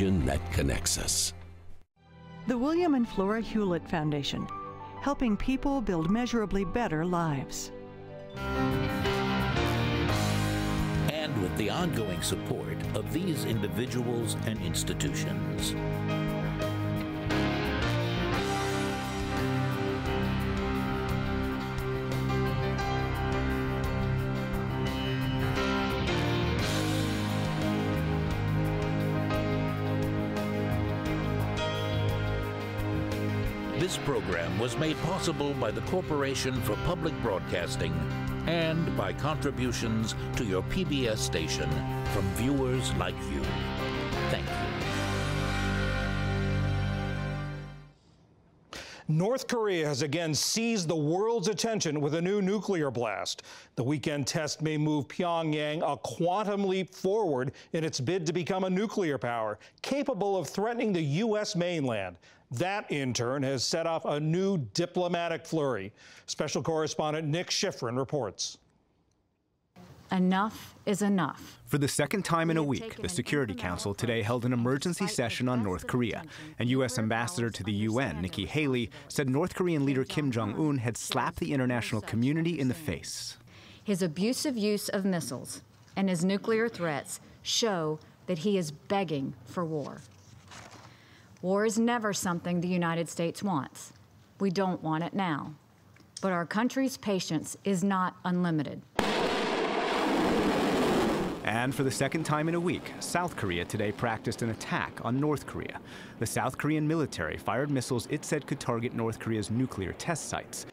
region that connects us. The William and Flora Hewlett Foundation, helping people build measurably better lives. And with the ongoing support of these individuals and institutions. This program was made possible by the Corporation for Public Broadcasting and by contributions to your PBS station from viewers like you. Thank you. North Korea has again seized the world's attention with a new nuclear blast. The weekend test may move Pyongyang a quantum leap forward in its bid to become a nuclear power, capable of threatening the U.S. mainland. That, in turn, has set off a new diplomatic flurry. Special correspondent Nick Schifrin reports. Enough is enough. For the second time in a week, the Security Council today held an emergency session on North Korea, and U.S. Ambassador to the UN, Nikki Haley, said North Korean leader Kim Jong-un had slapped the international community in the face. His abusive use of missiles and his nuclear threats show that he is begging for war. War is never something the United States wants. We don't want it now. But our country's patience is not unlimited. And for the second time in a week, South Korea today practiced an attack on North Korea. The South Korean military fired missiles it said could target North Korea's nuclear test sites.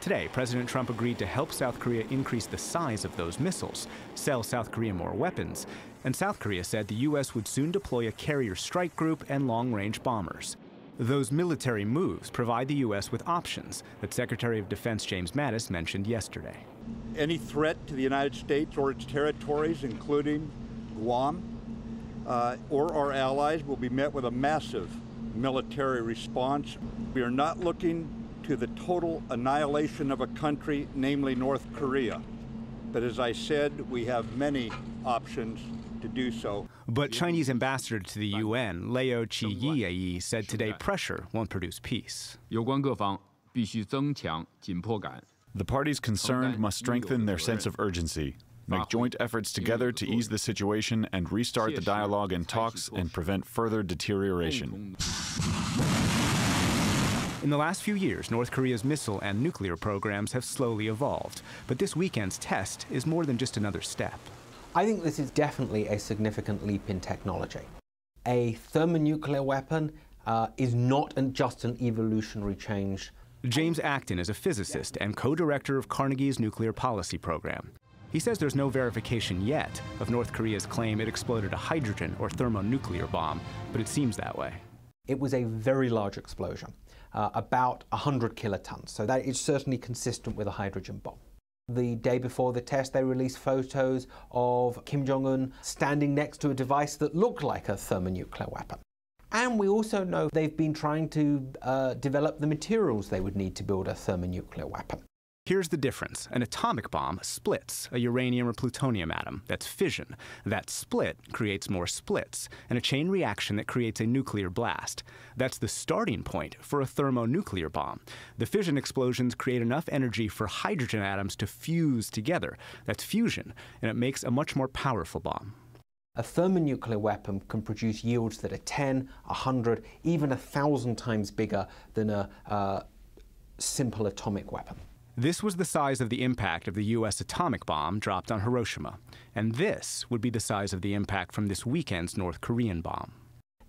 Today, President Trump agreed to help South Korea increase the size of those missiles, sell South Korea more weapons, and South Korea said the U.S. would soon deploy a carrier strike group and long-range bombers. Those military moves provide the U.S. with options that Secretary of Defense James Mattis mentioned yesterday. Any threat to the United States or its territories, including Guam, or our allies, will be met with a massive military response. We are not looking to the total annihilation of a country, namely North Korea. But as I said, we have many options to do so. But Chinese ambassador to the UN, Leo Qi said today pressure won't produce peace. The parties concerned must strengthen their sense of urgency, make joint efforts together to ease the situation and restart the dialogue and talks and prevent further deterioration. In the last few years, North Korea's missile and nuclear programs have slowly evolved. But this weekend's test is more than just another step. I think this is definitely a significant leap in technology. A thermonuclear weapon is not just an evolutionary change. James Acton is a physicist and co-director of Carnegie's nuclear policy program. He says there's no verification yet of North Korea's claim it exploded a hydrogen or thermonuclear bomb, but it seems that way. It was a very large explosion, about 100 kilotons, so that is certainly consistent with a hydrogen bomb. The day before the test, they released photos of Kim Jong-un standing next to a device that looked like a thermonuclear weapon. And we also know they've been trying to develop the materials they would need to build a thermonuclear weapon. Here's the difference. An atomic bomb splits a uranium or plutonium atom. That's fission. That split creates more splits, and a chain reaction that creates a nuclear blast. That's the starting point for a thermonuclear bomb. The fission explosions create enough energy for hydrogen atoms to fuse together. That's fusion, and it makes a much more powerful bomb. A thermonuclear weapon can produce yields that are 10, 100, even 1,000 times bigger than a simple atomic weapon. This was the size of the impact of the U.S. atomic bomb dropped on Hiroshima, and this would be the size of the impact from this weekend's North Korean bomb.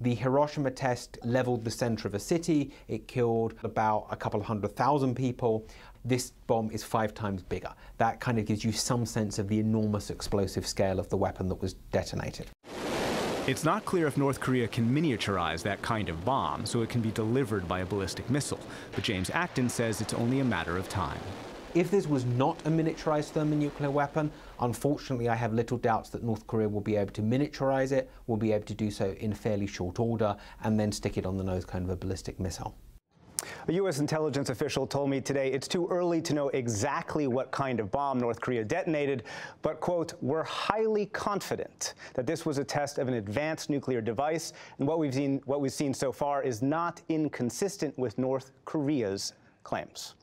The Hiroshima test leveled the center of a city. It killed about a couple of 100,000 people. This bomb is 5 times bigger. That kind of gives you some sense of the enormous explosive scale of the weapon that was detonated. It's not clear if North Korea can miniaturize that kind of bomb so it can be delivered by a ballistic missile, but James Acton says it's only a matter of time. If this was not a miniaturized thermonuclear weapon, unfortunately I have little doubts that North Korea will be able to miniaturize it, will be able to do so in fairly short order, and then stick it on the nose cone of a ballistic missile. A U.S. intelligence official told me today it's too early to know exactly what kind of bomb North Korea detonated, but, quote, we're highly confident that this was a test of an advanced nuclear device, and what we've seen so far is not inconsistent with North Korea's claims.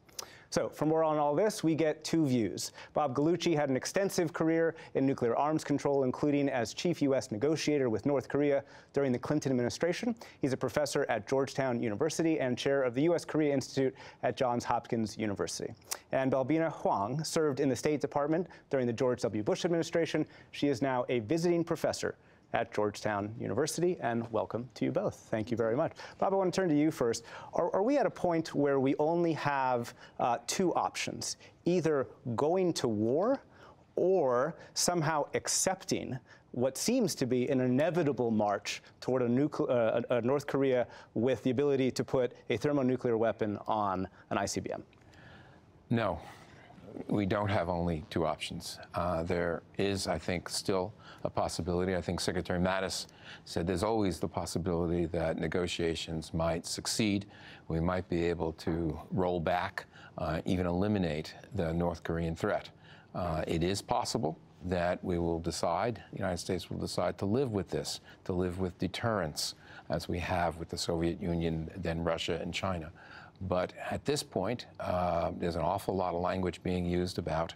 So, for more on all this, we get two views. Bob Gallucci had an extensive career in nuclear arms control, including as chief U.S. negotiator with North Korea during the Clinton administration. He's a professor at Georgetown University and chair of the U.S. Korea Institute at Johns Hopkins University. And Balbina Huang served in the State Department during the George W. Bush administration. She is now a visiting professor at Georgetown University, and welcome to you both. Thank you very much. Bob, I want to turn to you first. Are we at a point where we only have two options, either going to war or somehow accepting what seems to be an inevitable march toward a North Korea with the ability to put a thermonuclear weapon on an ICBM? No, we don't have only two options. There is, I think, still a possibility. I think Secretary Mattis said there's always the possibility that negotiations might succeed. We might be able to roll back, even eliminate the North Korean threat. It is possible that we will decide, the United States will decide to live with this, to live with deterrence, as we have with the Soviet Union, then Russia and China. But at this point, there's an awful lot of language being used about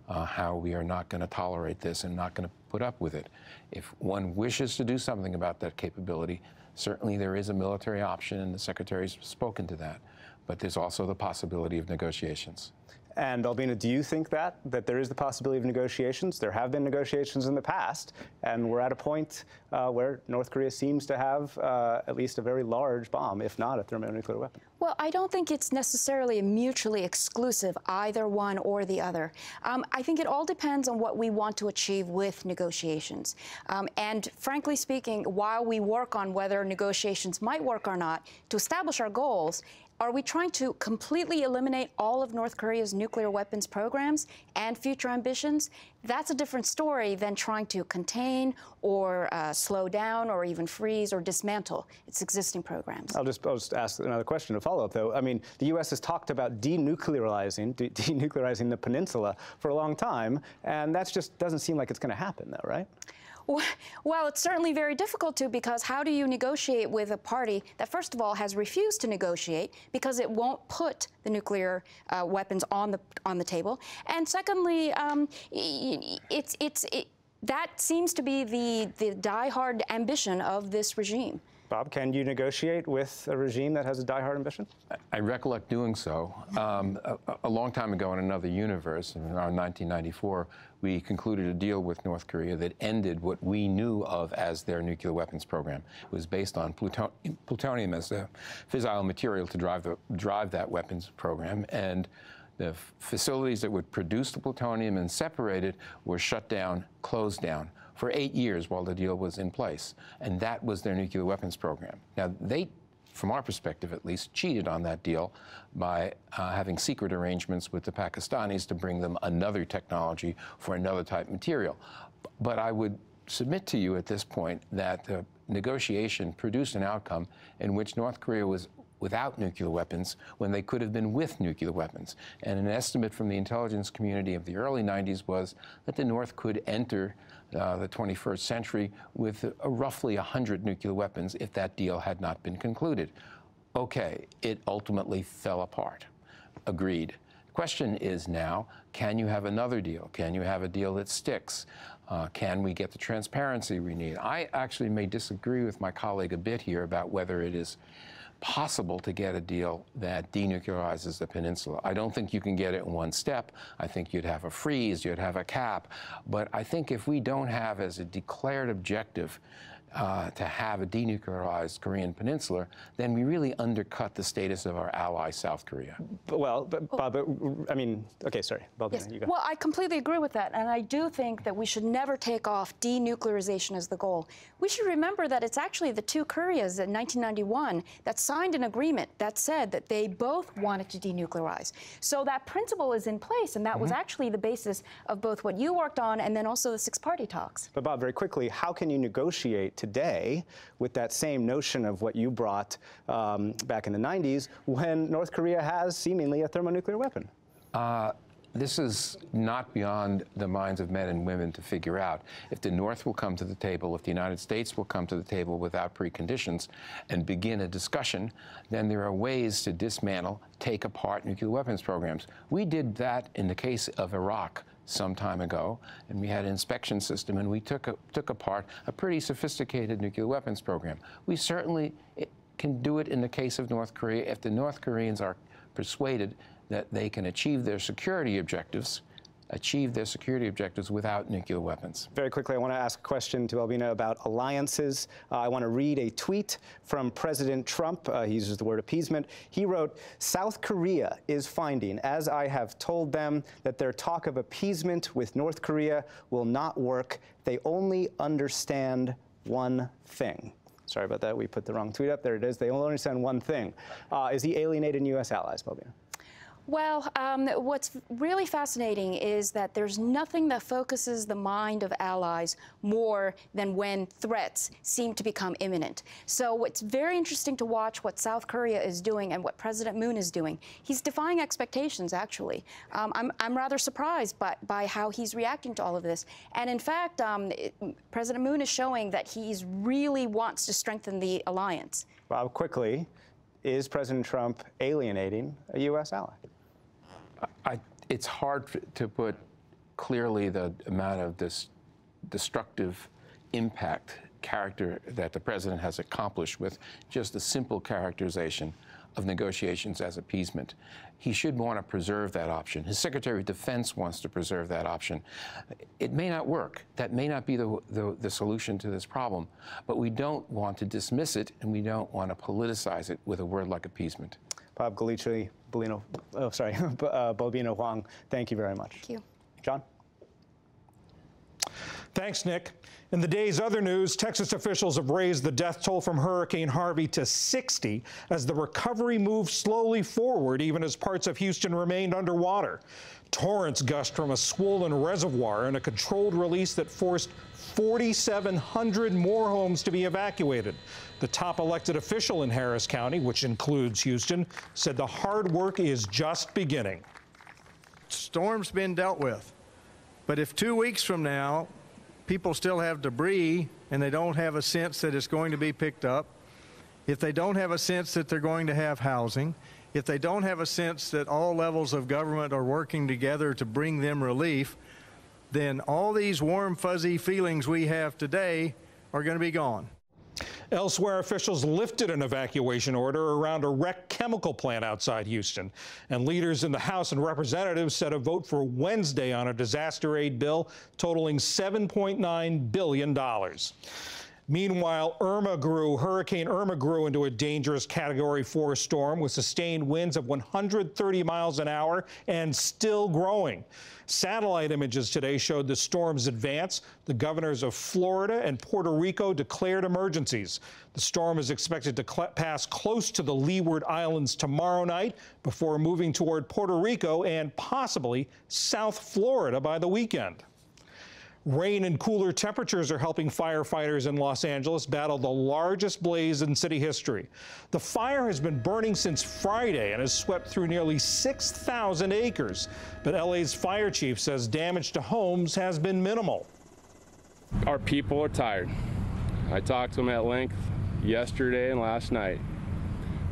how we are not going to tolerate this and not going to put up with it. If one wishes to do something about that capability, certainly there is a military option, and the Secretary's spoken to that. But there's also the possibility of negotiations. And Balbina, do you think that there is the possibility of negotiations? There have been negotiations in the past, and we're at a point where North Korea seems to have at least a very large bomb, if not a thermonuclear weapon. Well, I don't think it's necessarily mutually exclusive, either one or the other. I think it all depends on what we want to achieve with negotiations. And frankly speaking, while we work on whether negotiations might work or not, to establish our goals, are we trying to completely eliminate all of North Korea's nuclear weapons programs and future ambitions? That's a different story than trying to contain or slow down or even freeze or dismantle its existing programs. I'll just ask another question to follow up, though. I mean, the U.S. has talked about denuclearizing the peninsula for a long time, and that just doesn't seem like it's going to happen, though, right? Well, it's certainly very difficult to, because how do you negotiate with a party that, first of all, has refused to negotiate because it won't put the nuclear weapons on the table, and secondly, that seems to be the die-hard ambition of this regime. Bob, can you negotiate with a regime that has a die-hard ambition? I recollect doing so. A long time ago in another universe, around 1994, we concluded a deal with North Korea that ended what we knew of as their nuclear weapons program. It was based on plutonium as the fissile material to drive that weapons program, and the facilities that would produce the plutonium and separate it were shut down, closed down, for 8 years while the deal was in place. And that was their nuclear weapons program. Now, they, from our perspective at least, cheated on that deal by having secret arrangements with the Pakistanis to bring them another technology for another type of material. But I would submit to you at this point that the negotiation produced an outcome in which North Korea was without nuclear weapons when they could have been with nuclear weapons. And an estimate from the intelligence community of the early 90s was that the North could enter the 21st century with roughly 100 nuclear weapons if that deal had not been concluded. Okay, it ultimately fell apart. Agreed. The question is now, can you have another deal? Can you have a deal that sticks? Can we get the transparency we need? I actually may disagree with my colleague a bit here about whether it is possible to get a deal that denuclearizes the peninsula. I don't think you can get it in one step. I think you'd have a freeze, you'd have a cap. But I think if we don't have as a declared objective to have a denuclearized Korean peninsula, then we really undercut the status of our ally, South Korea. Bob, I mean, okay, sorry. Balbina, yes. you go. Well, I completely agree with that, and I do think that we should never take off denuclearization as the goal. We should remember that it's actually the two Koreas in 1991 that signed an agreement that said that they both wanted to denuclearize. So that principle is in place, and that was actually the basis of both what you worked on and then also the six-party talks. But Bob, very quickly, how can you negotiate today with that same notion of what you brought back in the 90s when North Korea has seemingly a thermonuclear weapon? This is not beyond the minds of men and women to figure out. If the North will come to the table, if the United States will come to the table without preconditions and begin a discussion, then there are ways to dismantle, take apart nuclear weapons programs. We did that in the case of Iraq some time ago, and we had an inspection system, and we took apart a pretty sophisticated nuclear weapons program. We certainly can do it in the case of North Korea if the North Koreans are persuaded that they can achieve their security objectives without nuclear weapons. Very quickly, I want to ask a question to Albina about alliances. I want to read a tweet from President Trump. He uses the word appeasement. He wrote, "South Korea is finding, as I have told them, that their talk of appeasement with North Korea will not work. They only understand one thing." Sorry about that. We put the wrong tweet up. There it is. They only understand one thing. Is he alienating U.S. allies, Albina? Well, what's really fascinating is that there's nothing that focuses the mind of allies more than when threats seem to become imminent. So it's very interesting to watch what South Korea is doing and what President Moon is doing. He's defying expectations, actually. I'm rather surprised by how he's reacting to all of this. And in fact, President Moon is showing that he really wants to strengthen the alliance. Bob, quickly, is President Trump alienating a U.S. ally? It's hard to put clearly the amount of this destructive character that the president has accomplished with just a simple characterization of negotiations as appeasement. He should want to preserve that option. His Secretary of Defense wants to preserve that option. It may not work. That may not be the solution to this problem, but we don't want to dismiss it, and we don't want to politicize it with a word like appeasement. Bob Gallici, Bobina Huang, thank you very much. Thank you. John? Thanks, Nick. In the day's other news, Texas officials have raised the death toll from Hurricane Harvey to 60 as the recovery moved slowly forward, even as parts of Houston remained underwater. Torrents gushed from a swollen reservoir in a controlled release that forced 4,700 more homes to be evacuated. The top elected official in Harris County, which includes Houston, said the hard work is just beginning. Storm's been dealt with, but if 2 weeks from now people still have debris and they don't have a sense that it's going to be picked up, if they don't have a sense that they're going to have housing, if they don't have a sense that all levels of government are working together to bring them relief, then all these warm, fuzzy feelings we have today are going to be gone. Elsewhere, officials lifted an evacuation order around a wrecked chemical plant outside Houston. And leaders in the House and Representatives set a vote for Wednesday on a disaster aid bill totaling $7.9 billion. Meanwhile, Hurricane Irma grew into a dangerous Category 4 storm with sustained winds of 130 miles an hour and still growing. Satellite images today showed the storm's advance. The governors of Florida and Puerto Rico declared emergencies. The storm is expected to pass close to the Leeward Islands tomorrow night before moving toward Puerto Rico and possibly South Florida by the weekend. Rain and cooler temperatures are helping firefighters in Los Angeles battle the largest blaze in city history. The fire has been burning since Friday and has swept through nearly 6,000 acres. But LA's fire chief says damage to homes has been minimal. Our people are tired. I talked to them at length yesterday and last night.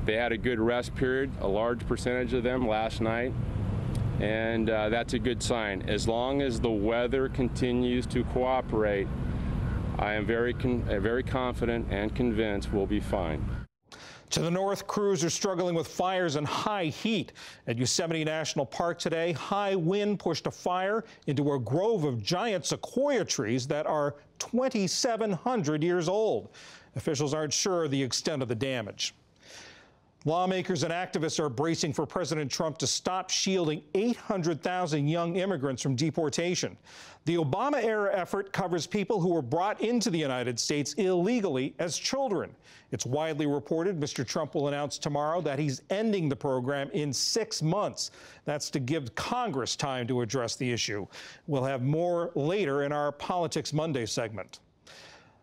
They had a good rest period, a large percentage of them last night. And that's a good sign. As long as the weather continues to cooperate, I am very confident and convinced we'll be fine. To the north, crews are struggling with fires and high heat. At Yosemite National Park today, high wind pushed a fire into a grove of giant sequoia trees that are 2,700 years old. Officials aren't sure of the extent of the damage. Lawmakers and activists are bracing for President Trump to stop shielding 800,000 young immigrants from deportation. The Obama-era effort covers people who were brought into the United States illegally as children. It's widely reported Mr. Trump will announce tomorrow that he's ending the program in 6 months. That's to give Congress time to address the issue. We'll have more later in our Politics Monday segment.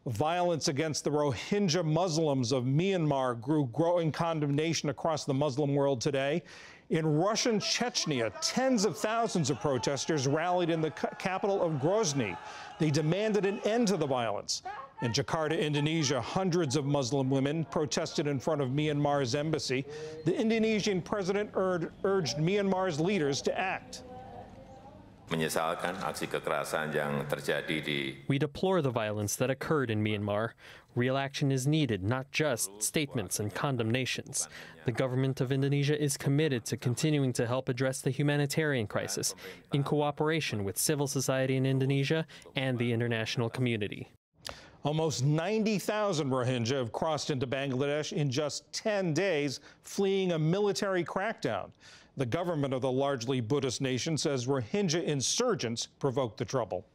Violence against the Rohingya Muslims of Myanmar grew growing condemnation across the Muslim world today. In Russian Chechnya, tens of thousands of protesters rallied in the capital of Grozny. They demanded an end to the violence. In Jakarta, Indonesia, hundreds of Muslim women protested in front of Myanmar's embassy. The Indonesian president urged Myanmar's leaders to act. Menyesalkan aksi kekerasan yang terjadi di. We deplore the violence that occurred in Myanmar. Real action is needed, not just statements and condemnations. The government of Indonesia is committed to continuing to help address the humanitarian crisis in cooperation with civil society in Indonesia and the international community. Almost 90,000 Rohingya have crossed into Bangladesh in just 10 days, fleeing a military crackdown. The government of the largely Buddhist nation says Rohingya insurgents provoked the trouble.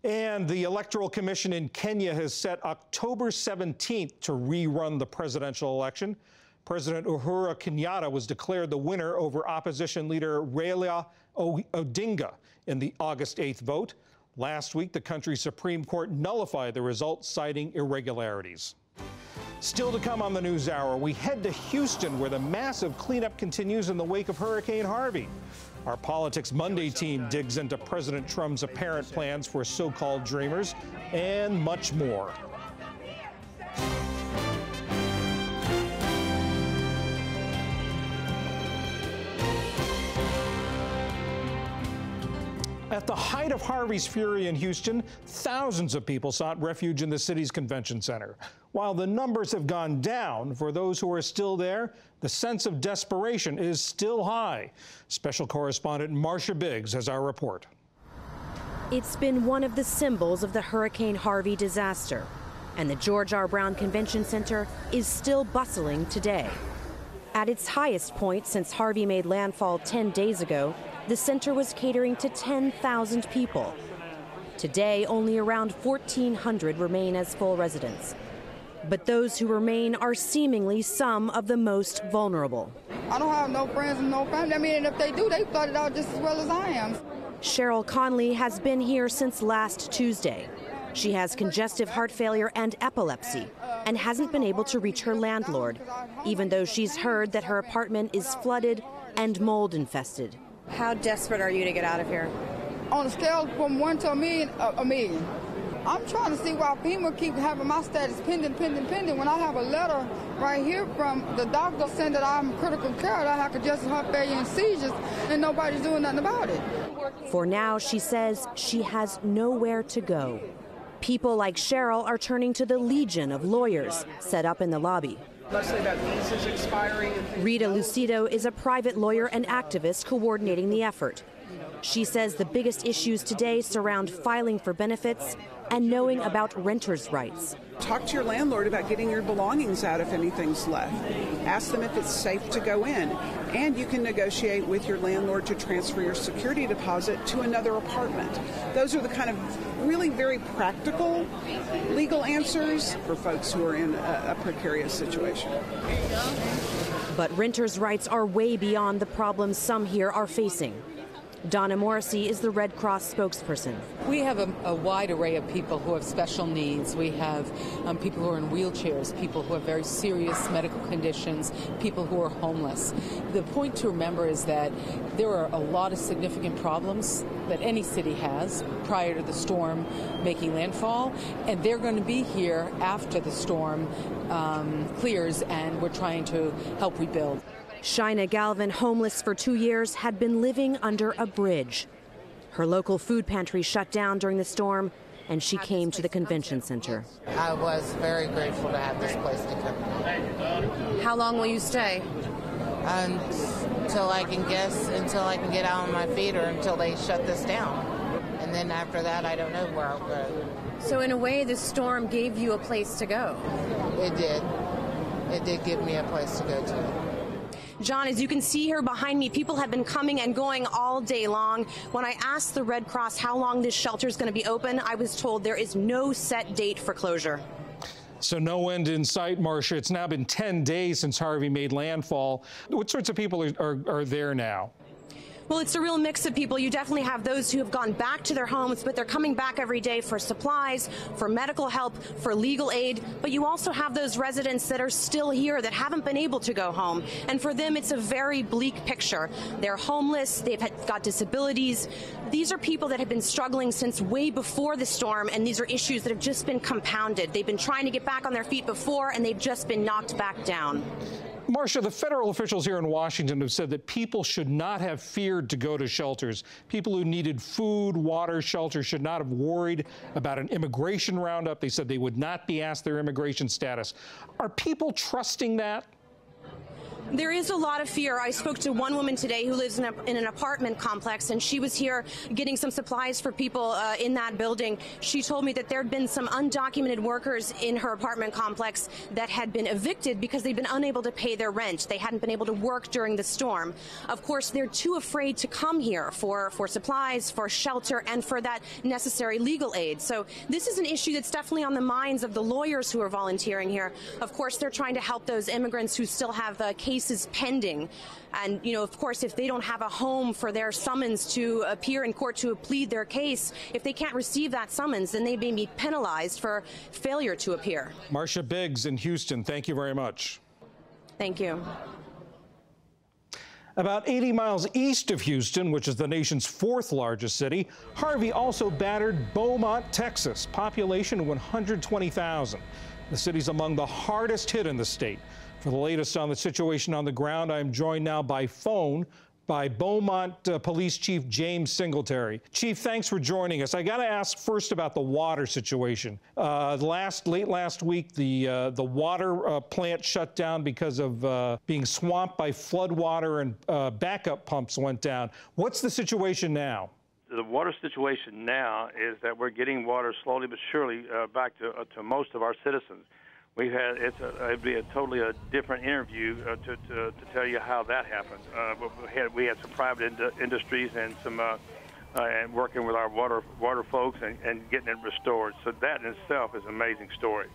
And the Electoral Commission in Kenya has set October 17th to rerun the presidential election. President Uhuru Kenyatta was declared the winner over opposition leader Raila Odinga in the August 8th vote. Last week, the country's Supreme Court nullified the result, citing irregularities. Still to come on the NewsHour, we head to Houston, where the massive cleanup continues in the wake of Hurricane Harvey. Our Politics Monday team digs into President Trump's apparent plans for so-called dreamers and much more. At the height of Harvey's fury in Houston, thousands of people sought refuge in the city's convention center. While the numbers have gone down, for those who are still there, the sense of desperation is still high. Special correspondent Marcia Biggs has our report. It's been one of the symbols of the Hurricane Harvey disaster, and the George R. Brown Convention Center is still bustling today. At its highest point since Harvey made landfall 10 days ago, the center was catering to 10,000 people. Today, only around 1,400 remain as full residents. But those who remain are seemingly some of the most vulnerable. I don't have no friends and no family. I mean, and if they do, they flooded out just as well as I am. Cheryl Conley has been here since last Tuesday. She has congestive heart failure and epilepsy and hasn't been able to reach her landlord, even though she's heard that her apartment is flooded and mold infested. How desperate are you to get out of here? On a scale from 1 to a million. I'm trying to see why FEMA keep having my status pending, when I have a letter right here from the doctor saying that I'm critical care, that I have congestive heart failure and seizures, and nobody's doing nothing about it. For now, she says she has nowhere to go. People like Cheryl are turning to the legion of lawyers set up in the lobby. Mostly about visas expiring. Rita Lucido is a private lawyer and activist coordinating the effort. She says the biggest issues today surround filing for benefits and knowing about renters' rights. Talk to your landlord about getting your belongings out if anything's left. Ask them if it's safe to go in. And you can negotiate with your landlord to transfer your security deposit to another apartment. Those are the kind of really very practical legal answers for folks who are in a precarious situation. But renters' rights are way beyond the problems some here are facing. Donna Morrissey is the Red Cross spokesperson. We have a wide array of people who have special needs. We have people who are in wheelchairs, people who have very serious medical conditions, people who are homeless. The point to remember is that there are a lot of significant problems that any city has prior to the storm making landfall, and they're going to be here after the storm clears, and we're trying to help rebuild. Shina Galvin, homeless for 2 years, had been living under a bridge. Her local food pantry shut down during the storm, and she came to the convention center. I was very grateful to have this place to come to. How long will you stay? Until I can get out on my feet, or until they shut this down. And then after that, I don't know where I'll go. So in a way, the storm gave you a place to go. It did. It did give me a place to go to. John, as you can see here behind me, people have been coming and going all day long. When I asked the Red Cross how long this shelter is going to be open, I was told there is no set date for closure. So no end in sight, Marcia. It's now been 10 days since Harvey made landfall. What sorts of people are there now? Well, it's a real mix of people. You definitely have those who have gone back to their homes, but they're coming back every day for supplies, for medical help, for legal aid. But you also have those residents that are still here that haven't been able to go home. And for them, it's a very bleak picture. They're homeless. They've got disabilities. These are people that have been struggling since way before the storm, and these are issues that have just been compounded. They've been trying to get back on their feet before, and they've just been knocked back down. Marcia, the federal officials here in Washington have said that people should not have feared to go to shelters. People who needed food, water, shelter should not have worried about an immigration roundup. They said they would not be asked their immigration status. Are people trusting that? There is a lot of fear. I spoke to one woman today who lives in an apartment complex, and she was here getting some supplies for people in that building. She told me that there had been some undocumented workers in her apartment complex that had been evicted because they'd been unable to pay their rent. They hadn't been able to work during the storm. Of course, they're too afraid to come here for supplies, for shelter, and for that necessary legal aid. So this is an issue that's definitely on the minds of the lawyers who are volunteering here. Of course, they're trying to help those immigrants who still have cases pending. And, you know, of course, if they don't have a home for their summons to appear in court to plead their case, if they can't receive that summons, then they may be penalized for failure to appear. Marcia Biggs in Houston, thank you very much. Thank you. About 80 miles east of Houston, which is the nation's fourth largest city, Harvey also battered Beaumont, Texas, population 120,000. The city's among the hardest hit in the state. For the latest on the situation on the ground, I'm joined now by phone by Beaumont Police Chief James Singletary. Chief, thanks for joining us. I got to ask first about the water situation. Late last week, the water plant shut down because of being swamped by flood water, and backup pumps went down. What's the situation now? The water situation now is that we're getting water slowly but surely back to most of our citizens. We've had it'd be a totally different interview to tell you how that happened. We had some private industries and some and working with our water folks and getting it restored. So that in itself is an amazing story.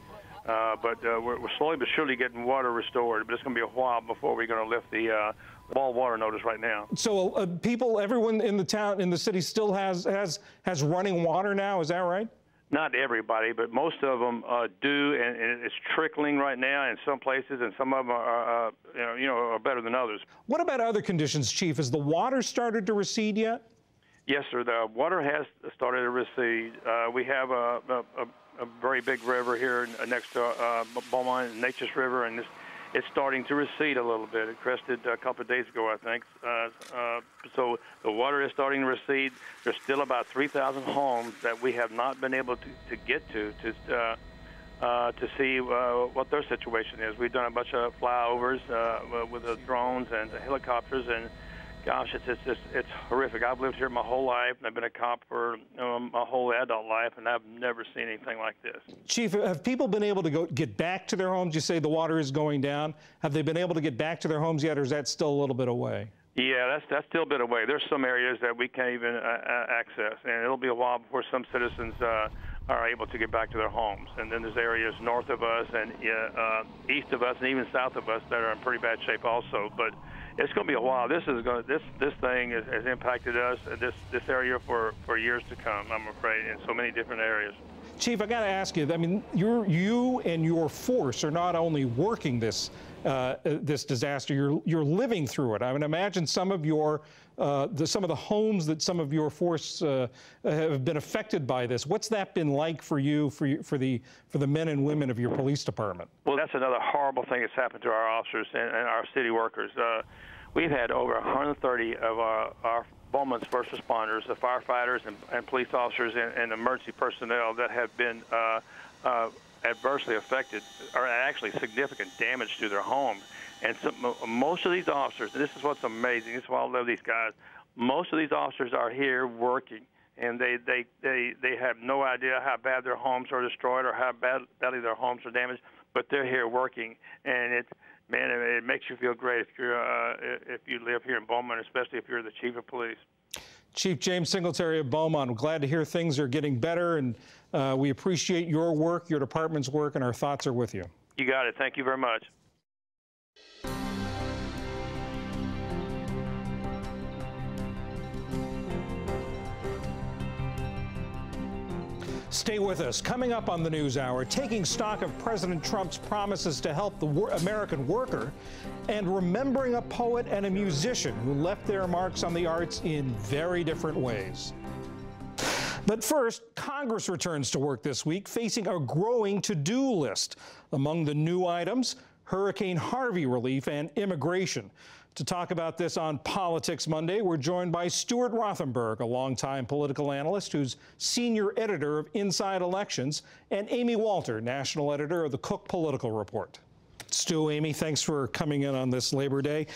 But we're slowly but surely getting water restored. But it's going to be a while before we're going to lift the boil water notice right now. So everyone in the town, in the city, still has running water now. Is that right? Not everybody, but most of them do, and it's trickling right now in some places, and some of them are, are better than others. What about other conditions, Chief? Has the water started to recede yet? Yes, sir. The water has started to recede. We have a very big river here next to Beaumont, Neches River, and it's starting to recede a little bit. It crested a couple of days ago, I think. So the water is starting to recede. There's still about 3,000 homes that we have not been able to get to see what their situation is. We've done a bunch of flyovers with the drones and the helicopters, and gosh, it's horrific. I've lived here my whole life, and I've been a cop for my whole adult life, and I've never seen anything like this. Chief, have people been able to get back to their homes? You say the water is going down. Have they been able to get back to their homes yet, or is that still a little bit away? Yeah, that's still a bit away. There's some areas that we can't even access, and it'll be a while before some citizens are able to get back to their homes. And then there's areas north of us and east of us and even south of us that are in pretty bad shape also. But it's going to be a while. This thing has impacted us, this area for years to come, I'm afraid, in so many different areas. Chief, I got to ask you. I mean, you and your force are not only working this disaster. You're living through it. I mean, imagine some of the homes that some of your force have been affected by this. What's that been like for you, for the men and women of your police department? Well, that's another horrible thing that's happened to our officers and our city workers. We've had over 130 of our Beaumont's first responders, the firefighters and police officers and emergency personnel that have been adversely affected, or actually significant damage to their homes. And most of these officers, and this is what's amazing, this is why I love these guys, most of these officers are here working, and they have no idea how bad their homes are destroyed or how badly their homes are damaged, but they're here working, and it makes you feel great if you live here in Beaumont, especially if you're the chief of police. Chief James Singletary of Beaumont, I'm glad to hear things are getting better, and we appreciate your work, your department's work, and our thoughts are with you. You got it. Thank you very much. Stay with us. Coming up on the NewsHour, taking stock of President Trump's promises to help the American worker and remembering a poet and a musician who left their marks on the arts in very different ways. But first, Congress returns to work this week, facing a growing to-do list. Among the new items, Hurricane Harvey relief and immigration. To talk about this on Politics Monday, we're joined by Stuart Rothenberg, a longtime political analyst who's senior editor of Inside Elections, and Amy Walter, national editor of the Cook Political Report. Stu, Amy, thanks for coming in on this Labor Day.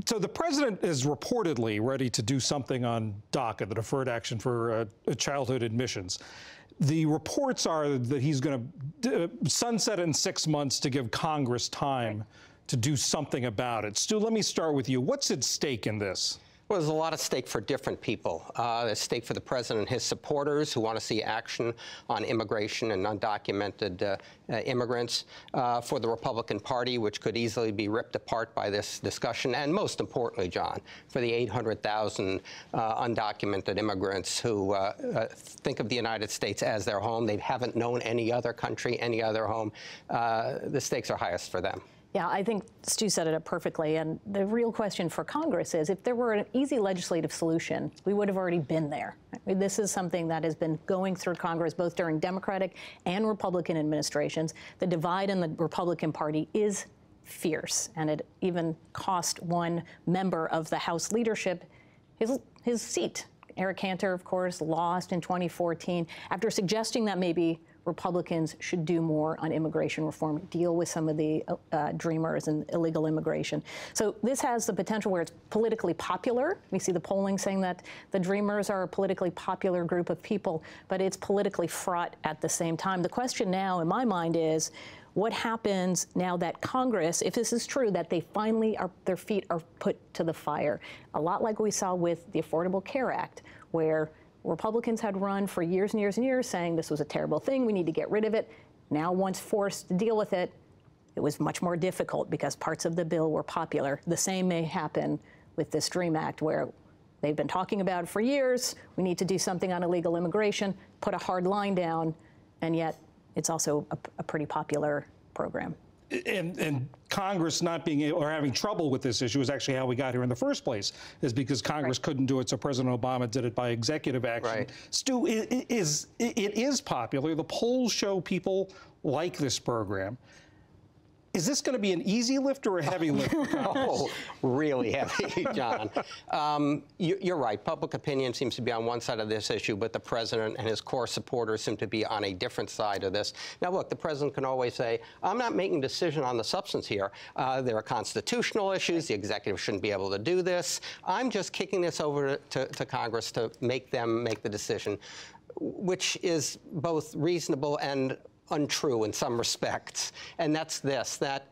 So the president is reportedly ready to do something on DACA, the Deferred Action for Childhood Admissions. The reports are that he's going to sunset in 6 months to give Congress time to do something about it. Stu, let me start with you. What's at stake in this? Well, there's a lot at stake for different people. There's at stake for the president and his supporters who want to see action on immigration and undocumented immigrants, for the Republican Party, which could easily be ripped apart by this discussion, and most importantly, John, for the 800,000 undocumented immigrants who think of the United States as their home. They haven't known any other country, any other home. The stakes are highest for them. Yeah, I think Stu set it up perfectly. And the real question for Congress is, if there were an easy legislative solution, we would have already been there. I mean, this is something that has been going through Congress both during Democratic and Republican administrations. The divide in the Republican Party is fierce, and it even cost one member of the House leadership his seat. Eric Cantor, of course, lost in 2014 after suggesting that maybe Republicans should do more on immigration reform, deal with some of the dreamers and illegal immigration. So this has the potential where it's politically popular. We see the polling saying that the dreamers are a politically popular group of people, but it's politically fraught at the same time. The question now, in my mind, is what happens now that Congress, if this is true, that they finally their feet are put to the fire? A lot like we saw with the Affordable Care Act, where Republicans had run for years and years and years saying this was a terrible thing, we need to get rid of it. Now, once forced to deal with it, it was much more difficult because parts of the bill were popular. The same may happen with this DREAM Act, where they've been talking about it for years. We need to do something on illegal immigration, put a hard line down, and yet it's also a pretty popular program. And Congress not being able or having trouble with this issue is actually how we got here in the first place, is because Congress couldn't do it, so President Obama did it by executive action. Right. Stu, it is popular. The polls show people like this program. Is this going to be an easy lift or a heavy lift? Oh, really heavy, John. You're right. Public opinion seems to be on one side of this issue, but the president and his core supporters seem to be on a different side of this. Now, look, the president can always say, I'm not making a decision on the substance here. There are constitutional issues. The executive shouldn't be able to do this. I'm just kicking this over to Congress to make them make the decision, which is both reasonable and untrue in some respects, and that's this, that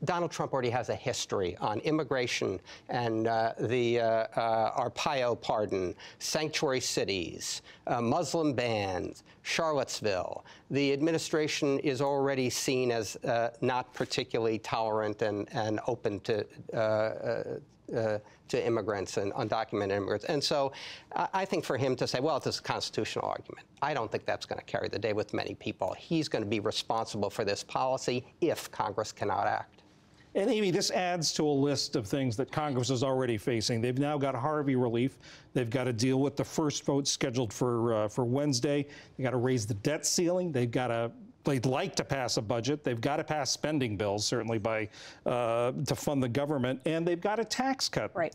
Donald Trump already has a history on immigration and Arpaio pardon, sanctuary cities, Muslim bans, Charlottesville. The administration is already seen as not particularly tolerant and open to immigrants and undocumented immigrants. And so I think for him to say, well, it's a constitutional argument, I don't think that's going to carry the day with many people. He's going to be responsible for this policy if Congress cannot act. And Amy, this adds to a list of things that Congress is already facing. They've now got Harvey relief. They've got to deal with the first vote scheduled for Wednesday. They've got to raise the debt ceiling. They'd like to pass a budget. They've got to pass spending bills, certainly to fund the government, and they've got a tax cut. Right.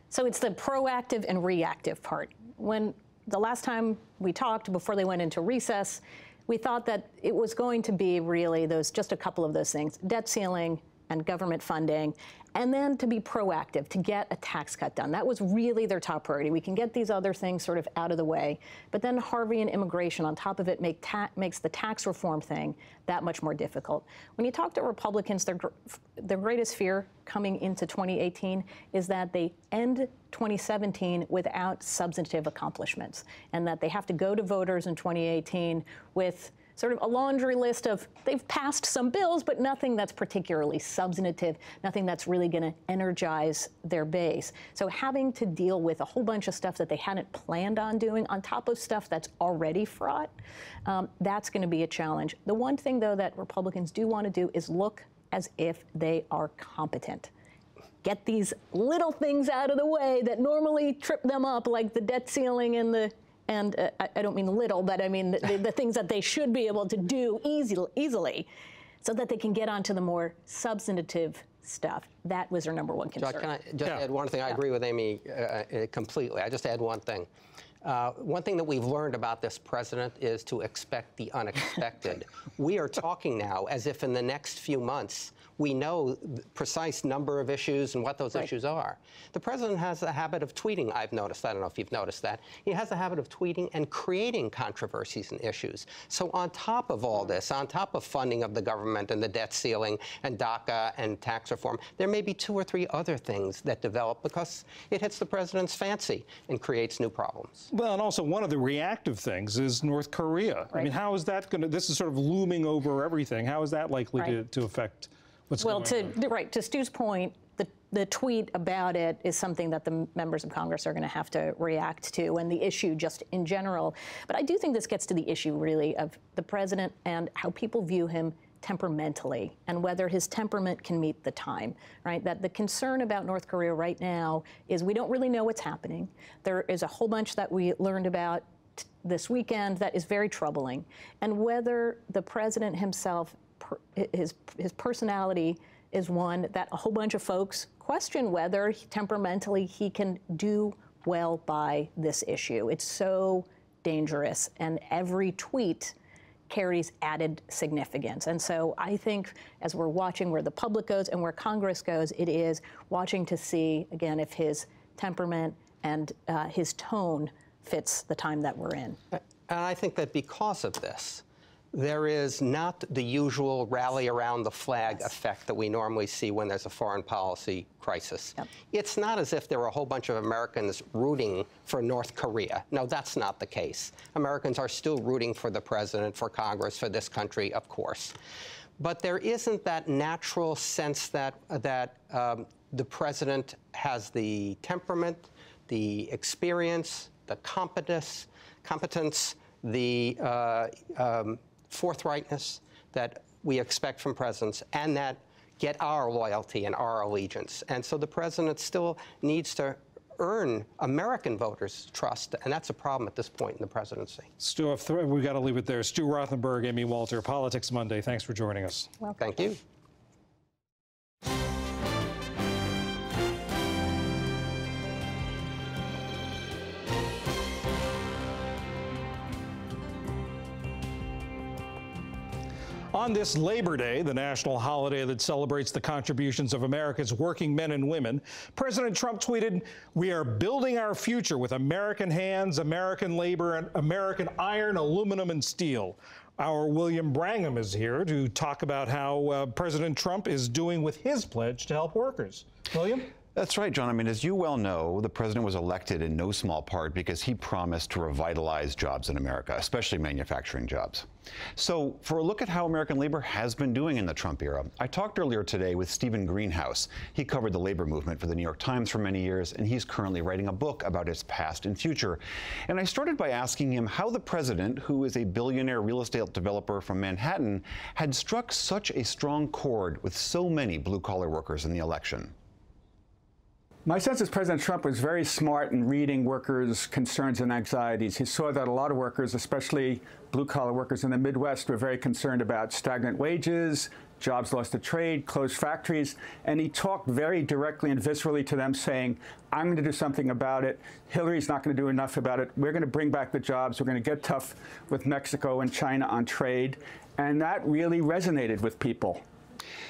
So it's the proactive and reactive part. When the last time we talked, before they went into recess, we thought that it was going to be really just a couple of those things: debt ceiling and government funding, and then to be proactive, to get a tax cut done. That was really their top priority. We can get these other things sort of out of the way, but then Harvey and immigration on top of it makes the tax reform thing that much more difficult. When you talk to Republicans, their greatest fear coming into 2018 is that they end 2017 without substantive accomplishments, and that they have to go to voters in 2018 with sort of a laundry list of, they've passed some bills, but nothing that's particularly substantive, nothing that's really going to energize their base. So having to deal with a whole bunch of stuff that they hadn't planned on doing on top of stuff that's already fraught, that's going to be a challenge. The one thing, though, that Republicans do want to do is look as if they are competent. Get these little things out of the way that normally trip them up, like the debt ceiling and I don't mean little, but I mean the things that they should be able to do easily, so that they can get onto the more substantive stuff. That was their number one concern. Josh, can I just add one thing? I agree with Amy completely. I just add one thing. One thing that we've learned about this president is to expect the unexpected. We are talking now as if in the next few months we know the precise number of issues and what those issues are. The president has a habit of tweeting, I've noticed. I don't know if you've noticed that. He has a habit of tweeting and creating controversies and issues. So on top of all this, on top of funding of the government and the debt ceiling and DACA and tax reform, there may be 2 or 3 other things that develop because it hits the president's fancy and creates new problems. Well, and also one of the reactive things is North Korea. I mean, how is that going to, this is sort of looming over everything. How is that likely to affect what's going on? To Stu's point, the tweet about it is something that the members of Congress are going to have to react to, and the issue just in general. But I do think this gets to the issue, really, of the president and how people view him temperamentally and whether his temperament can meet the time, right? That the concern about North Korea right now is we don't really know what's happening. There is a whole bunch that we learned about this weekend that is very troubling. And whether the president himself, his personality is one that a whole bunch of folks question whether temperamentally he can do well by this issue. It's so dangerous, and every tweet carries added significance. And so I think as we're watching where the public goes and where Congress goes, it is watching to see, again, if his temperament and his tone fits the time that we're in. And I think that because of this, there is not the usual rally around the flag effect that we normally see when there's a foreign policy crisis. It's not as if there were a whole bunch of Americans rooting for North Korea. No, that's not the case. Americans are still rooting for the president, for Congress, for this country, of course. But there isn't that natural sense that the president has the temperament, the experience, the competence, the forthrightness that we expect from presidents and that get our loyalty and our allegiance. And so the president still needs to earn American voters' trust, and that's a problem at this point in the presidency. Stu, we've got to leave it there. Stu Rothenberg, Amy Walter, Politics Monday. Thanks for joining us. Well, thank you. On this Labor Day, the national holiday that celebrates the contributions of America's working men and women, President Trump tweeted, "We are building our future with American hands, American labor, and American iron, aluminum, and steel." Our William Brangham is here to talk about how President Trump is doing with his pledge to help workers. William? That's right, John. I mean, as you well know, the president was elected in no small part because he promised to revitalize jobs in America, especially manufacturing jobs. So for a look at how American labor has been doing in the Trump era, I talked earlier today with Stephen Greenhouse. He covered the labor movement for the New York Times for many years, and he's currently writing a book about its past and future. And I started by asking him how the president, who is a billionaire real estate developer from Manhattan, had struck such a strong chord with so many blue-collar workers in the election. My sense is President Trump was very smart in reading workers' concerns and anxieties. He saw that a lot of workers, especially blue-collar workers in the Midwest, were very concerned about stagnant wages, jobs lost to trade, closed factories, and he talked very directly and viscerally to them, saying, I'm going to do something about it. Hillary's not going to do enough about it. We're going to bring back the jobs. We're going to get tough with Mexico and China on trade. And that really resonated with people.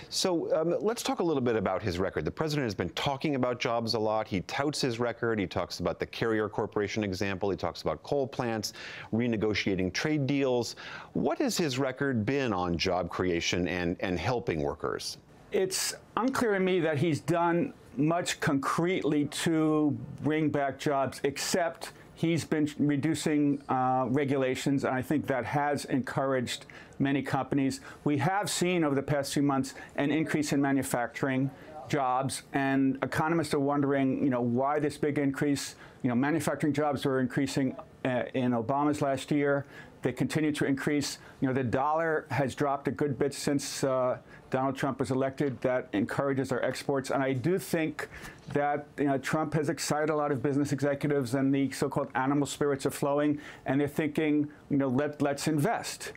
So let's talk a little bit about his record. The president has been talking about jobs a lot. He touts his record. He talks about the Carrier Corporation example. He talks about coal plants, renegotiating trade deals. What has his record been on job creation and helping workers? It's unclear to me that he's done much concretely to bring back jobs, except He's been reducing regulations, and I think that has encouraged many companies. We have seen over the past few months an increase in manufacturing jobs, and economists are wondering, why this big increase. Manufacturing jobs were increasing in Obama's last year. They continue to increase. The dollar has dropped a good bit since Donald Trump was elected. That encourages our exports. And I do think that Trump has excited a lot of business executives, and the so-called animal spirits are flowing, and they're thinking, let's invest.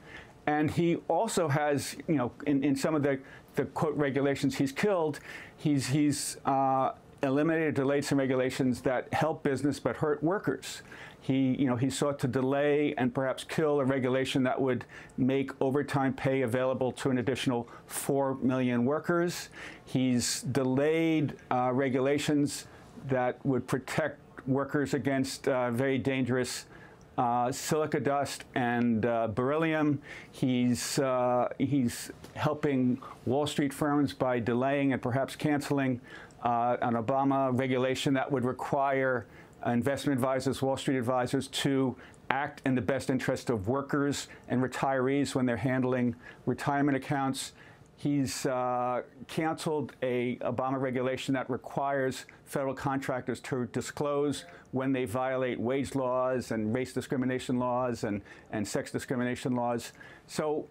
And he also has, in some of the quote regulations he's killed, he's eliminated, delayed some regulations that help business but hurt workers. He sought to delay and perhaps kill a regulation that would make overtime pay available to an additional 4 million workers. He's delayed regulations that would protect workers against very dangerous silica dust and beryllium. He's helping Wall Street firms by delaying and perhaps canceling an Obama regulation that would require investment advisors, Wall Street advisors, to act in the best interest of workers and retirees when they're handling retirement accounts. He's canceled a Obama regulation that requires federal contractors to disclose when they violate wage laws and race discrimination laws and sex discrimination laws. So,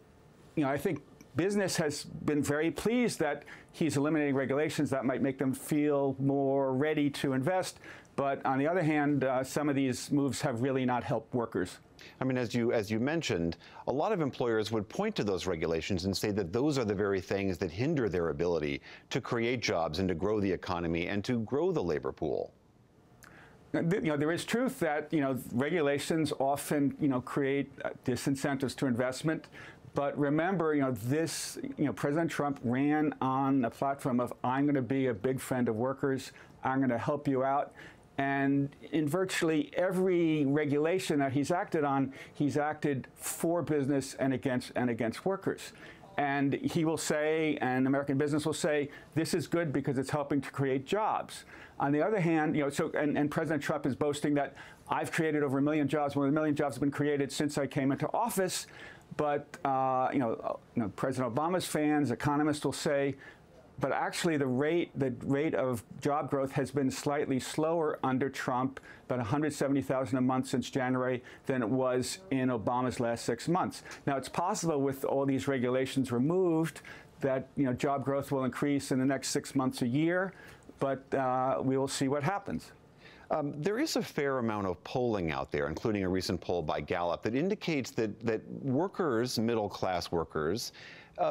I think business has been very pleased that he's eliminating regulations that might make them feel more ready to invest. But on the other hand, some of these moves have really not helped workers. I mean, as you mentioned, a lot of employers would point to those regulations and say that those are the very things that hinder their ability to create jobs and to grow the economy and to grow the labor pool. There is truth that, regulations often, create disincentives to investment. But remember, President Trump ran on a platform of, I'm going to be a big friend of workers. I'm going to help you out. And in virtually every regulation that he's acted on, he's acted for business and against workers. And he will say, and American business will say, this is good because it's helping to create jobs. On the other hand, and President Trump is boasting that I've created over 1 million jobs. Well, 1 million jobs have been created since I came into office. But President Obama's fans, economists will say, but actually the rate of job growth has been slightly slower under Trump, about 170,000 a month since January, than it was in Obama's last 6 months. Now, it's possible with all these regulations removed that job growth will increase in the next 6 months, a year, but we will see what happens. There is a fair amount of polling out there, including a recent poll by Gallup, that indicates that workers, middle-class workers,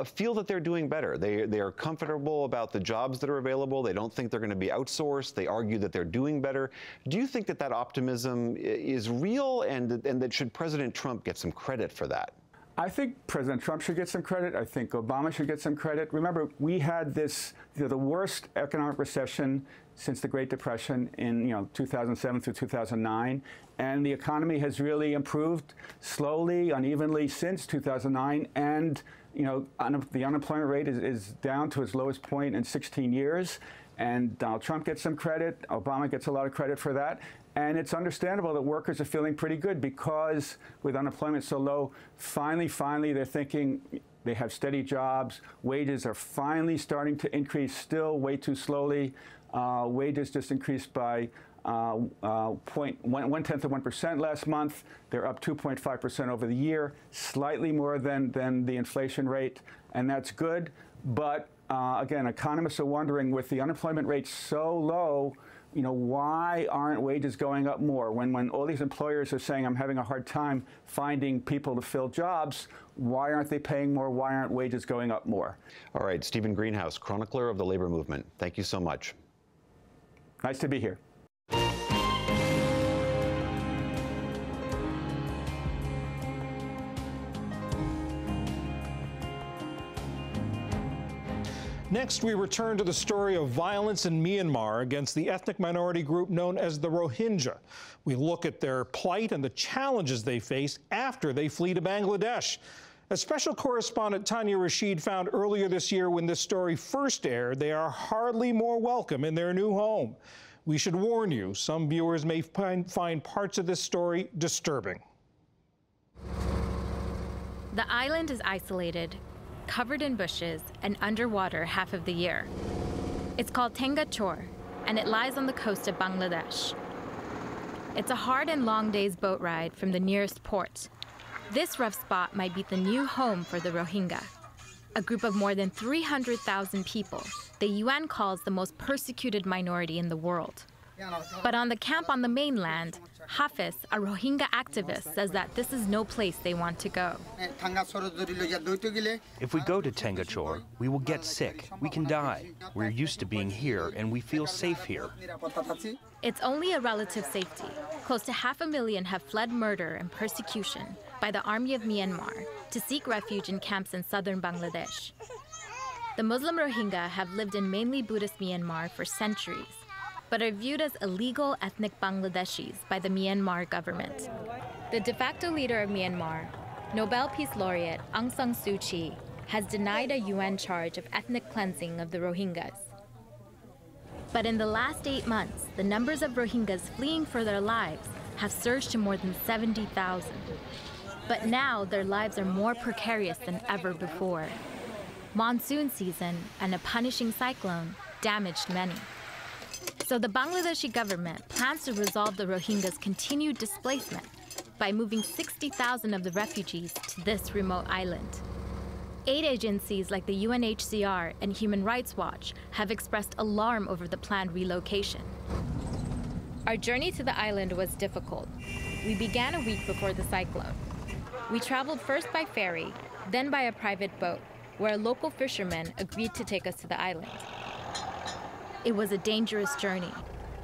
feel that they're doing better. They are comfortable about the jobs that are available. They don't think they're going to be outsourced. They argue that they're doing better. Do you think that optimism is real, and that should President Trump get some credit for that? I think President Trump should get some credit. I think Obama should get some credit. Remember, we had this, the worst economic recession since the Great Depression in 2007 through 2009, and the economy has really improved slowly, unevenly since 2009, and the unemployment rate is down to its lowest point in 16 years. And Donald Trump gets some credit. Obama gets a lot of credit for that. And it's understandable that workers are feeling pretty good because with unemployment so low, finally, they're thinking they have steady jobs. Wages are finally starting to increase, still way too slowly. Wages just increased by 0.1% last month. They're up 2.5% over the year, slightly more than the inflation rate, and that's good. But again, economists are wondering, with the unemployment rate so low, why aren't wages going up more? When all these employers are saying, I'm having a hard time finding people to fill jobs, why aren't they paying more? Why aren't wages going up more? All right, Stephen Greenhouse, chronicler of the labor movement. Thank you so much. Nice to be here. Next, we return to the story of violence in Myanmar against the ethnic minority group known as the Rohingya. We look at their plight and the challenges they face after they flee to Bangladesh. As special correspondent Tanya Rashid found earlier this year when this story first aired, they are hardly more welcome in their new home. We should warn you, some viewers may find parts of this story disturbing. The island is isolated, covered in bushes, and underwater half of the year. It's called Tengah Chor, and it lies on the coast of Bangladesh. It's a hard and long day's boat ride from the nearest port. This rough spot might be the new home for the Rohingya, a group of more than 300,000 people the UN calls the most persecuted minority in the world. But on the camp on the mainland, Hafiz, a Rohingya activist, says that this is no place they want to go. If we go to Tengah Chor, we will get sick. We can die. We're used to being here, and we feel safe here. It's only a relative safety. Close to 500,000 have fled murder and persecution by the army of Myanmar to seek refuge in camps in southern Bangladesh. The Muslim Rohingya have lived in mainly Buddhist Myanmar for centuries, but are viewed as illegal ethnic Bangladeshis by the Myanmar government. The de facto leader of Myanmar, Nobel Peace Laureate Aung San Suu Kyi, has denied a UN charge of ethnic cleansing of the Rohingyas. But in the last 8 months, the numbers of Rohingyas fleeing for their lives have surged to more than 70,000. But now their lives are more precarious than ever before. Monsoon season and a punishing cyclone damaged many. So the Bangladeshi government plans to resolve the Rohingyas' continued displacement by moving 60,000 of the refugees to this remote island. Aid agencies like the UNHCR and Human Rights Watch have expressed alarm over the planned relocation. Our journey to the island was difficult. We began a week before the cyclone. We traveled first by ferry, then by a private boat, where a local fisherman agreed to take us to the island. It was a dangerous journey.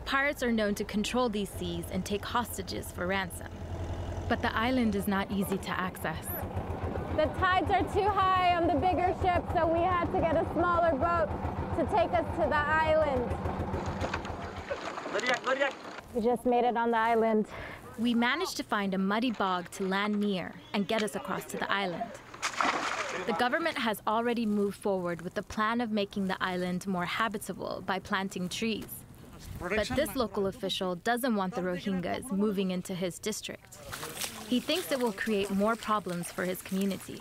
Pirates are known to control these seas and take hostages for ransom. But the island is not easy to access. The tides are too high on the bigger ship, so we had to get a smaller boat to take us to the island. We just made it on the island. We managed to find a muddy bog to land near and get us across to the island. The government has already moved forward with the plan of making the island more habitable by planting trees. But this local official doesn't want the Rohingyas moving into his district. He thinks it will create more problems for his community.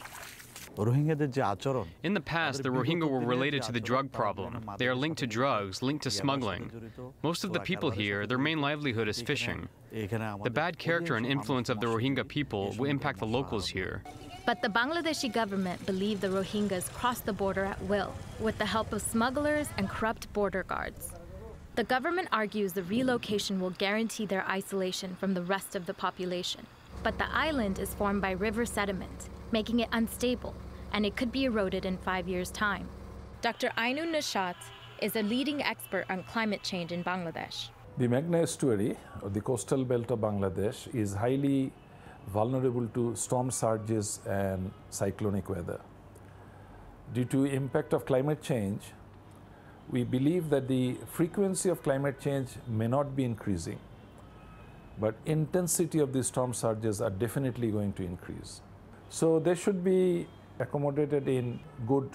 In the past, the Rohingya were related to the drug problem. They are linked to drugs, linked to smuggling. Most of the people here, their main livelihood is fishing. The bad character and influence of the Rohingya people will impact the locals here. But the Bangladeshi government believe the Rohingyas cross the border at will, with the help of smugglers and corrupt border guards. The government argues the relocation will guarantee their isolation from the rest of the population. But the island is formed by river sediment, making it unstable, and it could be eroded in 5 years' time. Dr. Ainun Nishat is a leading expert on climate change in Bangladesh. The Meghna estuary, or the coastal belt of Bangladesh, is highly vulnerable to storm surges and cyclonic weather. Due to impact of climate change, we believe that the frequency of climate change may not be increasing, but intensity of the storm surges are definitely going to increase. So they should be accommodated in good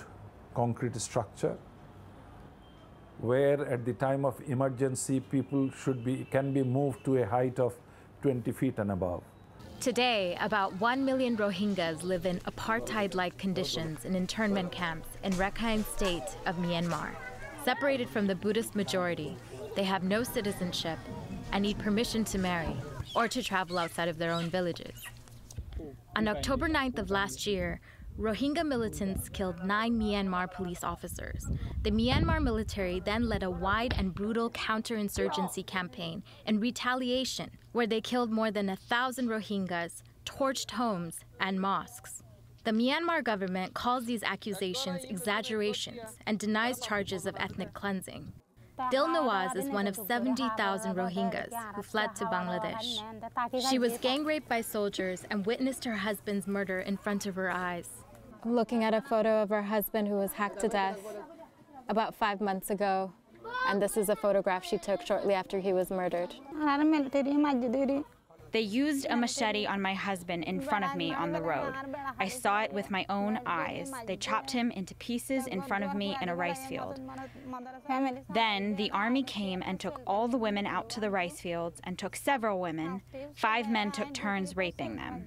concrete structure, where at the time of emergency people can be moved to a height of 20 feet and above. Today, about 1 million Rohingyas live in apartheid-like conditions in internment camps in Rakhine State of Myanmar. Separated from the Buddhist majority, they have no citizenship and need permission to marry or to travel outside of their own villages. On October 9th of last year, Rohingya militants killed 9 Myanmar police officers. The Myanmar military then led a wide and brutal counterinsurgency campaign in retaliation, where they killed more than 1,000 Rohingyas, torched homes, and mosques. The Myanmar government calls these accusations exaggerations and denies charges of ethnic cleansing. Dil Nawaz is one of 70,000 Rohingyas who fled to Bangladesh. She was gang raped by soldiers and witnessed her husband's murder in front of her eyes. I'm looking at a photo of her husband who was hacked to death about 5 months ago. And this is a photograph she took shortly after he was murdered. They used a machete on my husband in front of me on the road. I saw it with my own eyes. They chopped him into pieces in front of me in a rice field. Then the army came and took all the women out to the rice fields and took several women. 5 men took turns raping them.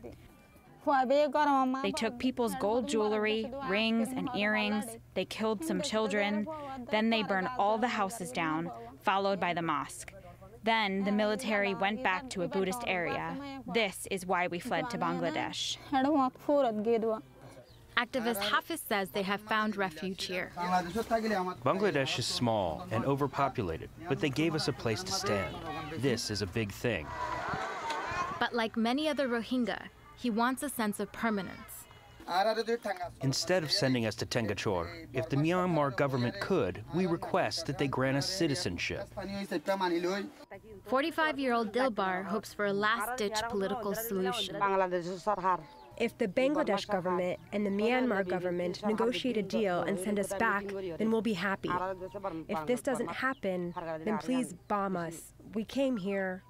They took people's gold jewelry, rings, and earrings. They killed some children. Then they burned all the houses down, followed by the mosque. Then the military went back to a Buddhist area. This is why we fled to Bangladesh. Activist Hafiz says they have found refuge here. Bangladesh is small and overpopulated, but they gave us a place to stand. This is a big thing. But like many other Rohingya, he wants a sense of permanence. Instead of sending us to Tengachor, if the Myanmar government could, we request that they grant us citizenship. 45-year-old Dilbar hopes for a last-ditch political solution. If the Bangladesh government and the Myanmar government negotiate a deal and send us back, then we'll be happy. If this doesn't happen, then please bomb us. We came here,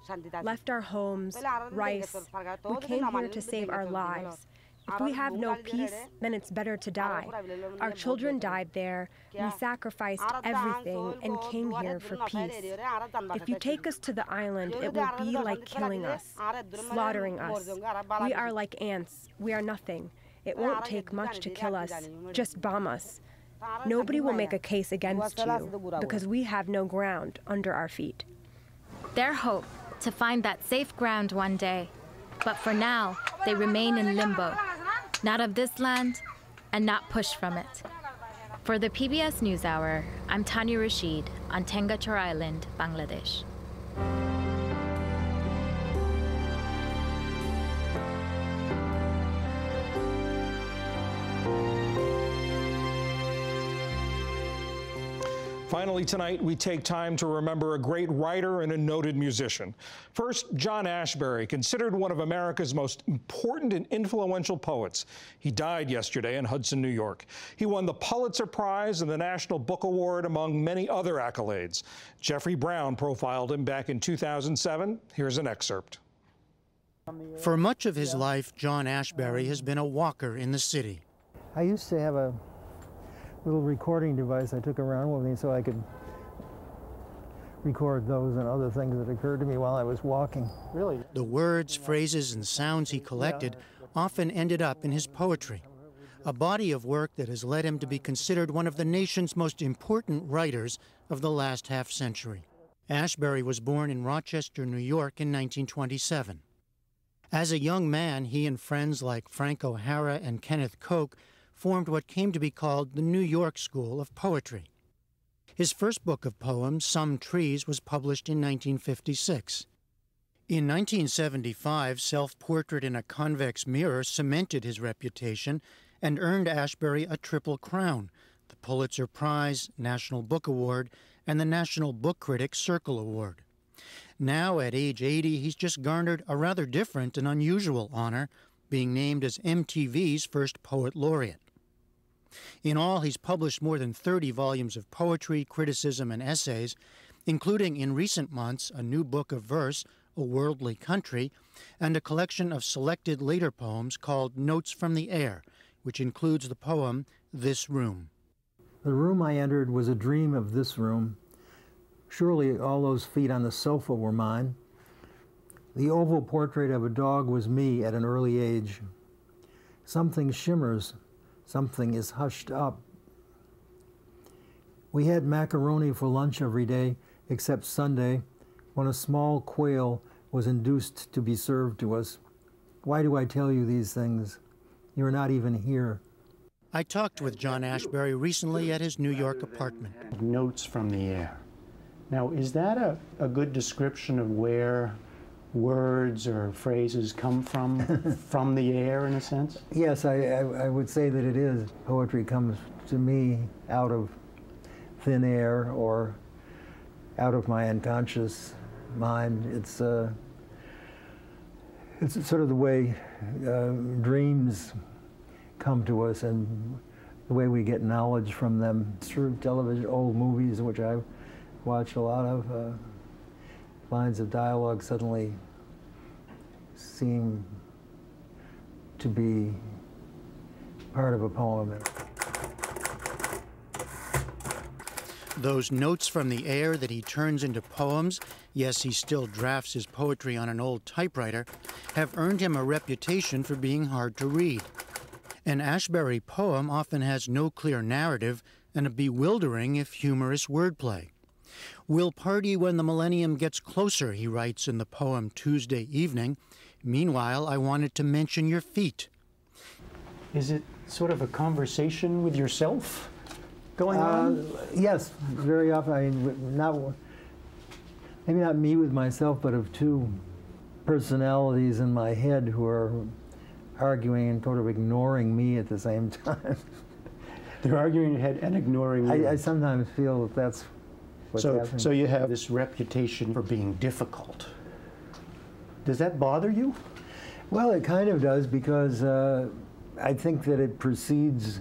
left our homes, rice. We came here to save our lives. If we have no peace, then it's better to die. Our children died there. We sacrificed everything and came here for peace. If you take us to the island, it will be like killing us, slaughtering us. We are like ants. We are nothing. It won't take much to kill us. Just bomb us. Nobody will make a case against you because we have no ground under our feet. Their hope to find that safe ground one day. But for now, they remain in limbo, not of this land and not pushed from it. For the PBS NewsHour, I'm Tanya Rashid on Tengachor Island, Bangladesh. Finally tonight, we take time to remember a great writer and a noted musician. First, John Ashbery, considered one of America's most important and influential poets. He died yesterday in Hudson, New York. He won the Pulitzer Prize and the National Book Award, among many other accolades. Jeffrey Brown profiled him back in 2007. Here's an excerpt. For much of his life, John Ashbery has been a walker in the city. I used to have a little recording device I took around with me so I could record those and other things that occurred to me while I was walking. Really? The words, phrases, and sounds he collected often ended up in his poetry, a body of work that has led him to be considered one of the nation's most important writers of the last half-century. Ashbery was born in Rochester, New York in 1927. As a young man, he and friends like Frank O'Hara and Kenneth Koch formed what came to be called the New York School of Poetry. His first book of poems, Some Trees, was published in 1956. In 1975, Self-Portrait in a Convex Mirror cemented his reputation and earned Ashbery a Triple Crown, the Pulitzer Prize, National Book Award, and the National Book Critics Circle Award. Now, at age 80, he's just garnered a rather different and unusual honor, being named as MTV's first Poet Laureate. In all, he's published more than 30 volumes of poetry, criticism, and essays, including in recent months a new book of verse, A Worldly Country, and a collection of selected later poems called Notes from the Air, which includes the poem This Room. The room I entered was a dream of this room. Surely all those feet on the sofa were mine. The oval portrait of a dog was me at an early age. Something shimmers, something is hushed up. We had macaroni for lunch every day, except Sunday, when a small quail was induced to be served to us. Why do I tell you these things? You're not even here. I talked with John Ashbery recently at his New York apartment. Notes from the Air. Now, is that a good description of where words or phrases come from the air, in a sense? Yes, I would say that it is. Poetry comes to me out of thin air or out of my unconscious mind. It's sort of the way dreams come to us and the way we get knowledge from them through television, old movies, which I watch a lot of. Lines of dialogue suddenly seem to be part of a poem. Those notes from the air that he turns into poems, yes, he still drafts his poetry on an old typewriter, have earned him a reputation for being hard to read. An Ashbery poem often has no clear narrative and a bewildering, if humorous, wordplay. "We'll party when the millennium gets closer," he writes in the poem Tuesday Evening. "Meanwhile, I wanted to mention your feet." Is it sort of a conversation with yourself going on? Yes, very often. I mean, maybe not me with myself, but of two personalities in my head who are arguing and sort of ignoring me at the same time. They're arguing in your head and ignoring you. I sometimes feel that that's what's happening. So you have this reputation for being difficult. Does that bother you? Well, it kind of does, because I think that it precedes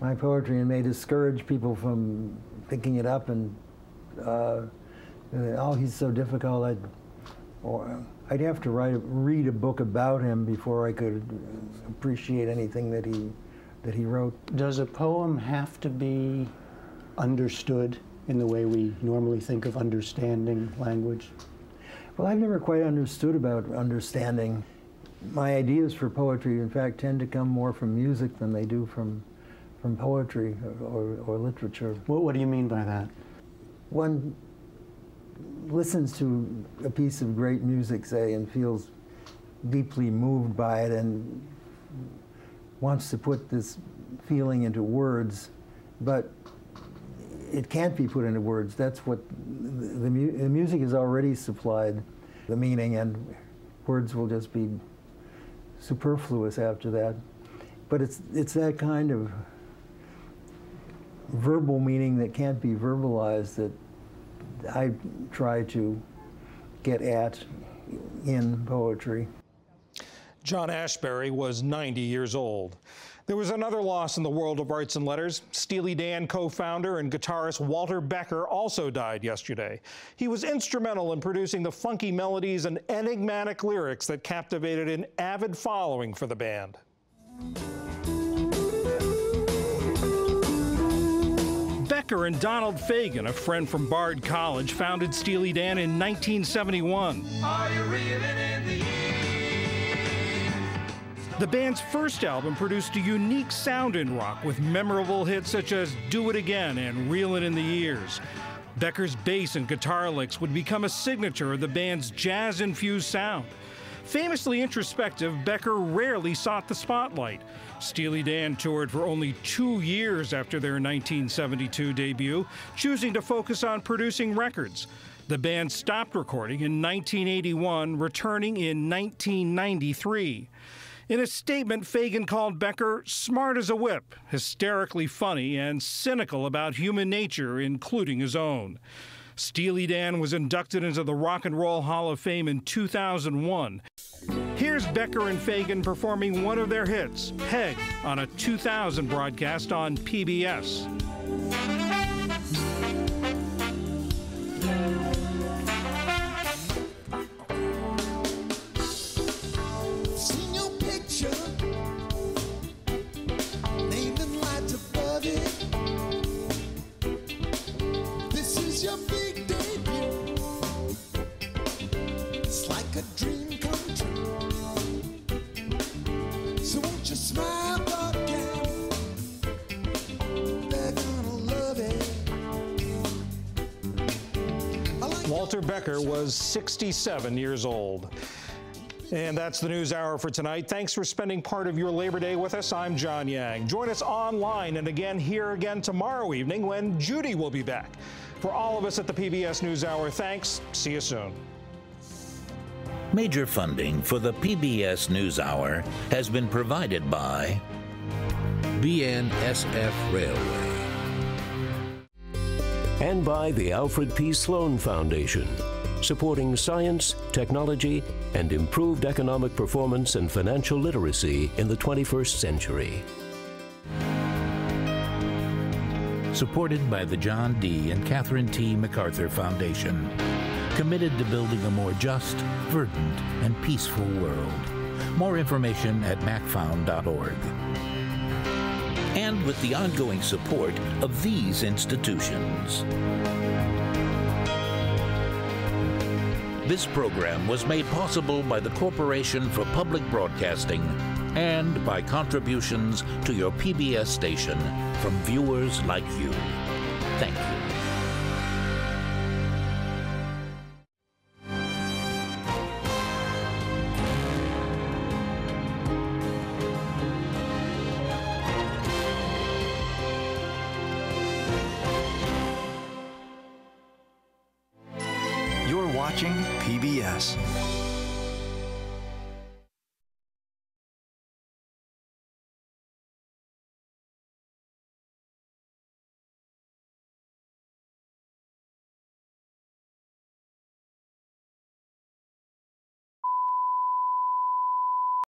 my poetry and may discourage people from picking it up and, oh, he's so difficult. I'd have to read a book about him before I could appreciate anything that he wrote. Does a poem have to be understood in the way we normally think of understanding language? Well, I've never quite understood about understanding. My ideas for poetry, in fact, tend to come more from music than they do from poetry or literature. What do you mean by that? One listens to a piece of great music, say, and feels deeply moved by it and wants to put this feeling into words, but it can't be put into words. That's what the music has already supplied the meaning, and words will just be superfluous after that. But it's that kind of verbal meaning that can't be verbalized that I try to get at in poetry. John Ashbery was 90 years old. There was another loss in the world of arts and letters. Steely Dan co-founder and guitarist Walter Becker also died yesterday. He was instrumental in producing the funky melodies and enigmatic lyrics that captivated an avid following for the band. Becker and Donald Fagen, a friend from Bard College, founded Steely Dan in 1971. Are you reeling in the The band's first album produced a unique sound in rock with memorable hits such as Do It Again and Reelin' in the Years. Becker's bass and guitar licks would become a signature of the band's jazz-infused sound. Famously introspective, Becker rarely sought the spotlight. Steely Dan toured for only 2 years after their 1972 debut, choosing to focus on producing records. The band stopped recording in 1981, returning in 1993. In a statement, Fagen called Becker smart as a whip, hysterically funny, and cynical about human nature, including his own. Steely Dan was inducted into the Rock and Roll Hall of Fame in 2001. Here's Becker and Fagen performing one of their hits, Peg, on a 2000 broadcast on PBS. Walter Becker was 67 years old. And that's the News Hour for tonight. Thanks for spending part of your Labor Day with us. I'm John Yang. Join us online and here again tomorrow evening when Judy will be back. For all of us at the PBS NewsHour, thanks. See you soon. Major funding for the PBS NewsHour has been provided by BNSF Railway and by the Alfred P. Sloan Foundation, supporting science, technology, and improved economic performance and financial literacy in the 21st century. Supported by the John D. and Catherine T. MacArthur Foundation. committed to building a more just, verdant, and peaceful world. More information at macfound.org. And with the ongoing support of these institutions. This program was made possible by the Corporation for Public Broadcasting and by contributions to your PBS station from viewers like you. Thank you. You're watching PBS.